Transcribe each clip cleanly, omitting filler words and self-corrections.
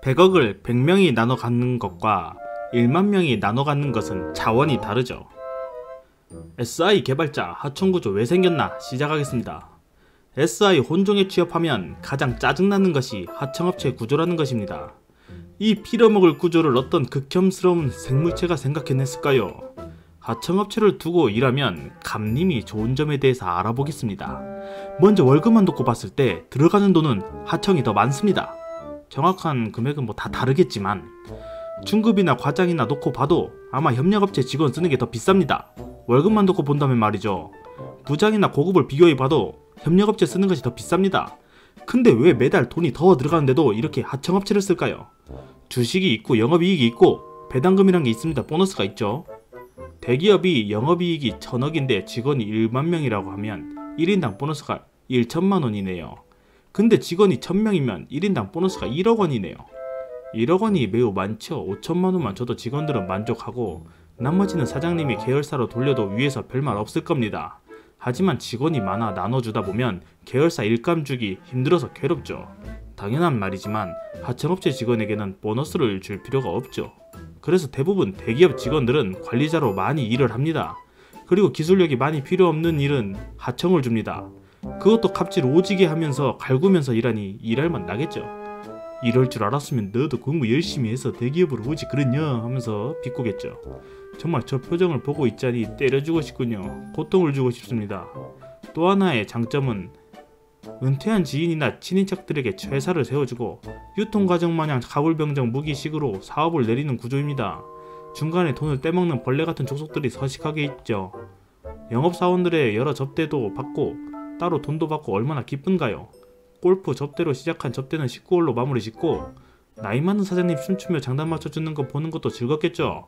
100억을 100명이 나눠 갖는 것과 1만 명이 나눠 갖는 것은 차원이 다르죠. SI 개발자 하청구조 왜 생겼나 시작하겠습니다. SI 혼종에 취업하면 가장 짜증나는 것이 하청업체 구조라는 것입니다. 이 빌어먹을 구조를 어떤 극혐스러운 생물체가 생각해냈을까요? 하청업체를 두고 일하면 감님이 좋은 점에 대해서 알아보겠습니다. 먼저 월급만 놓고 봤을 때 들어가는 돈은 하청이 더 많습니다. 정확한 금액은 다 다르겠지만 중급이나 과장이나 놓고 봐도 아마 협력업체 직원 쓰는 게 더 비쌉니다. 월급만 놓고 본다면 말이죠. 부장이나 고급을 비교해봐도 협력업체 쓰는 것이 더 비쌉니다. 근데 왜 매달 돈이 더 들어가는데도 이렇게 하청업체를 쓸까요? 주식이 있고 영업이익이 있고 배당금이란 게 있습니다. 보너스가 있죠. 대기업이 영업이익이 1000억인데 직원이 1만 명이라고 하면 1인당 보너스가 1천만 원이네요. 근데 직원이 1000명이면 1인당 보너스가 1억 원이네요. 1억 원이 매우 많죠. 5천만 원만 줘도 직원들은 만족하고 나머지는 사장님이 계열사로 돌려도 위에서 별말 없을 겁니다. 하지만 직원이 많아 나눠주다 보면 계열사 일감 주기 힘들어서 괴롭죠. 당연한 말이지만 하청업체 직원에게는 보너스를 줄 필요가 없죠. 그래서 대부분 대기업 직원들은 관리자로 많이 일을 합니다. 그리고 기술력이 많이 필요 없는 일은 하청을 줍니다. 그것도 갑질 오지게 하면서 갈구면서 일하니 일할만 나겠죠. 이럴 줄 알았으면 너도 공부 열심히 해서 대기업으로 오지 그랬냐 하면서 비꼬겠죠. 정말 저 표정을 보고 있자니 때려주고 싶군요. 고통을 주고 싶습니다. 또 하나의 장점은 은퇴한 지인이나 친인척들에게 최사를 세워주고 유통과정 마냥 가불병정 무기식으로 사업을 내리는 구조입니다. 중간에 돈을 떼먹는 벌레같은 족속들이 서식하게 있죠. 영업사원들의 여러 접대도 받고 따로 돈도 받고 얼마나 기쁜가요. 골프 접대로 시작한 접대는 19홀로 마무리 짓고 나이 많은 사장님 춤추며 장단 맞춰주는 거 보는 것도 즐겁겠죠.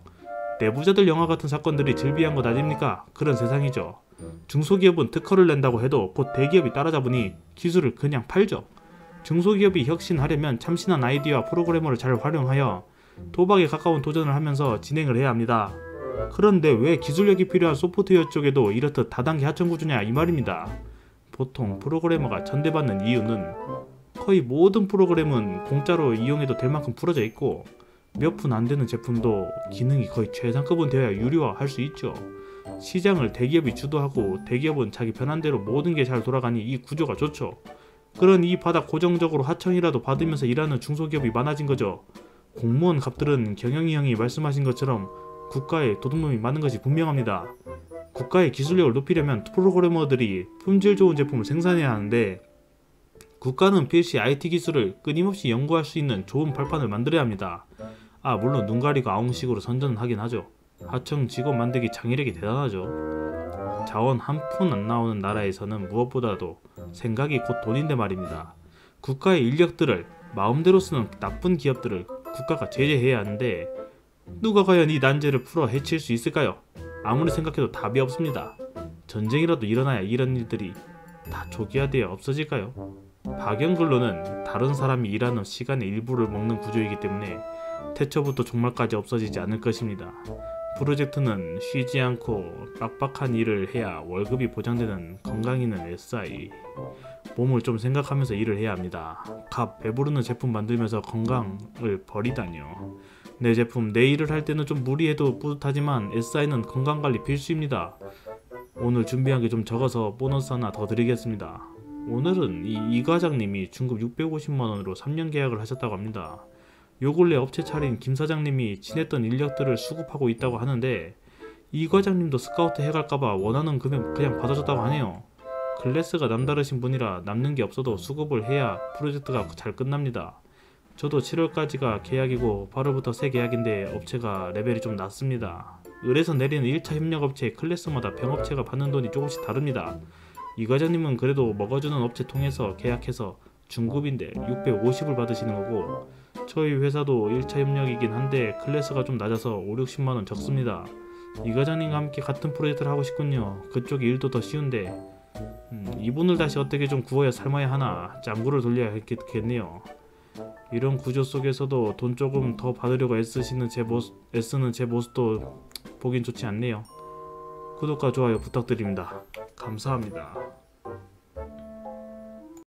내부자들 영화 같은 사건들이 즐비한 것 아닙니까? 그런 세상이죠. 중소기업은 특허를 낸다고 해도 곧 대기업이 따라잡으니 기술을 그냥 팔죠. 중소기업이 혁신하려면 참신한 아이디어와 프로그래머를 잘 활용하여 도박에 가까운 도전을 하면서 진행을 해야 합니다. 그런데 왜 기술력이 필요한 소프트웨어 쪽에도 이렇듯 다단계 하청구조냐 이 말입니다. 보통 프로그래머가 전대받는 이유는 거의 모든 프로그램은 공짜로 이용해도 될 만큼 풀어져 있고 몇 푼 안 되는 제품도 기능이 거의 최상급은 되어야 유료화할 수 있죠. 시장을 대기업이 주도하고 대기업은 자기 편한대로 모든 게 잘 돌아가니 이 구조가 좋죠. 그런 이 바닥 고정적으로 하청이라도 받으면서 일하는 중소기업이 많아진 거죠. 공무원 갑들은 경영이 형이 말씀하신 것처럼 국가에 도둑놈이 많은 것이 분명합니다. 국가의 기술력을 높이려면 프로그래머들이 품질 좋은 제품을 생산해야 하는데 국가는 필시 IT 기술을 끊임없이 연구할 수 있는 좋은 발판을 만들어야 합니다. 물론 눈 가리고 아웅식으로 선전은 하긴 하죠. 하청 직원 만들기 장의력이 대단하죠. 자원 한 푼 안 나오는 나라에서는 무엇보다도 생각이 곧 돈인데 말입니다. 국가의 인력들을 마음대로 쓰는 나쁜 기업들을 국가가 제재해야 하는데 누가 과연 이 난제를 풀어 해칠 수 있을까요? 아무리 생각해도 답이 없습니다. 전쟁이라도 일어나야 이런 일들이 다 초기화되어 없어질까요? 파견근로는 다른 사람이 일하는 시간의 일부를 먹는 구조이기 때문에 태초부터 종말까지 없어지지 않을 것입니다. 프로젝트는 쉬지 않고 빡빡한 일을 해야 월급이 보장되는 건강 있는 SI. 몸을 좀 생각하면서 일을 해야 합니다. 배부르는 제품 만들면서 건강을 버리다뇨. 내 제품 내 일을 할 때는 좀 무리해도 뿌듯하지만 SI는 건강관리 필수입니다. 오늘 준비한 게 좀 적어서 보너스 하나 더 드리겠습니다. 오늘은 이 과장님이 중급 650만원으로 3년 계약을 하셨다고 합니다. 요 근래 업체 차린 김 사장님이 지냈던 인력들을 수급하고 있다고 하는데 이 과장님도 스카우트 해갈까봐 원하는 금액 그냥 받아줬다고 하네요. 클래스가 남다르신 분이라 남는 게 없어도 수급을 해야 프로젝트가 잘 끝납니다. 저도 7월까지가 계약이고 8월부터 새 계약인데 업체가 레벨이 좀 낮습니다. 을에서 내리는 1차 협력업체의 클래스마다 병업체가 받는 돈이 조금씩 다릅니다. 이 과장님은 그래도 먹어주는 업체 통해서 계약해서 중급인데 650을 받으시는 거고 저희 회사도 1차 협력이긴 한데 클래스가 좀 낮아서 5,60만원 적습니다. 이 과장님과 함께 같은 프로젝트를 하고 싶군요. 그쪽 일도 더 쉬운데 이분을 다시 어떻게 좀 구워야 삶아야 하나 짱구를 돌려야 했겠네요. 이런 구조 속에서도 돈 조금 더 받으려고 애쓰는 제 모습도 보긴 좋지 않네요. 구독과 좋아요 부탁드립니다. 감사합니다.